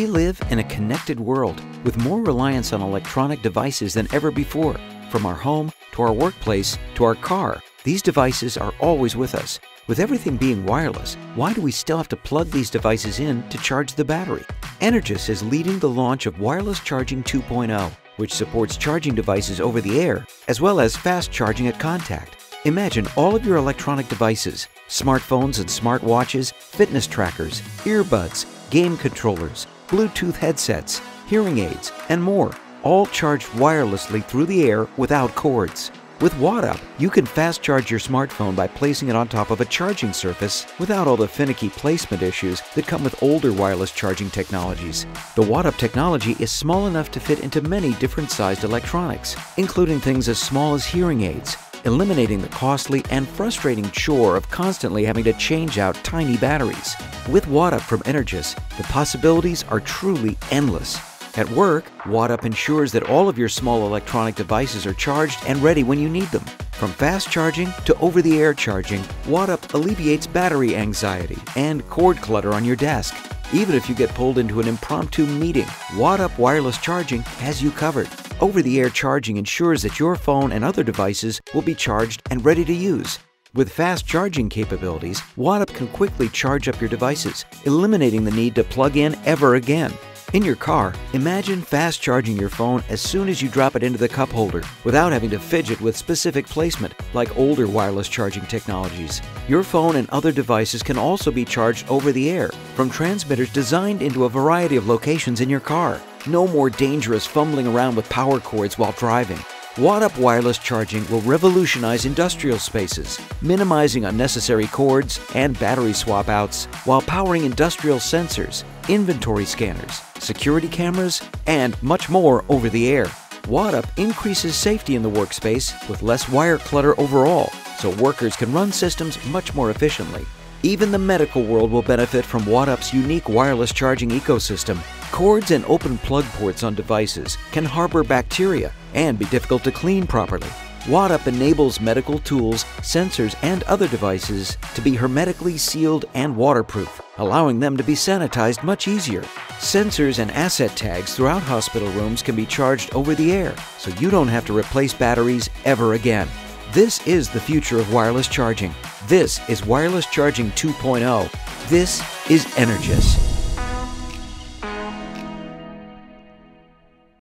We live in a connected world with more reliance on electronic devices than ever before. From our home to our workplace to our car, these devices are always with us. With everything being wireless, why do we still have to plug these devices in to charge the battery? Energous is leading the launch of Wireless Charging 2.0, which supports charging devices over the air as well as fast charging at contact. Imagine all of your electronic devices, smartphones and smartwatches, fitness trackers, earbuds, game controllers, Bluetooth headsets, hearing aids, and more, all charged wirelessly through the air without cords. With WattUp, you can fast charge your smartphone by placing it on top of a charging surface without all the finicky placement issues that come with older wireless charging technologies. The WattUp technology is small enough to fit into many different sized electronics, including things as small as hearing aids, eliminating the costly and frustrating chore of constantly having to change out tiny batteries. With WattUp from Energous, the possibilities are truly endless. At work, WattUp ensures that all of your small electronic devices are charged and ready when you need them. From fast charging to over-the-air charging, WattUp alleviates battery anxiety and cord clutter on your desk. Even if you get pulled into an impromptu meeting, WattUp wireless charging has you covered. Over-the-air charging ensures that your phone and other devices will be charged and ready to use. With fast charging capabilities, WattUp can quickly charge up your devices, eliminating the need to plug in ever again. In your car, imagine fast charging your phone as soon as you drop it into the cup holder without having to fidget with specific placement like older wireless charging technologies. Your phone and other devices can also be charged over the air from transmitters designed into a variety of locations in your car. No more dangerous fumbling around with power cords while driving. WattUp wireless charging will revolutionize industrial spaces, minimizing unnecessary cords and battery swap outs while powering industrial sensors, inventory scanners, security cameras, and much more over the air. WattUp increases safety in the workspace with less wire clutter overall, so workers can run systems much more efficiently. Even the medical world will benefit from WattUp's unique wireless charging ecosystem. Cords and open plug ports on devices can harbor bacteria and be difficult to clean properly. WattUp enables medical tools, sensors, and other devices to be hermetically sealed and waterproof, allowing them to be sanitized much easier. Sensors and asset tags throughout hospital rooms can be charged over the air, so you don't have to replace batteries ever again. This is the future of wireless charging. This is Wireless Charging 2.0. This is Energous.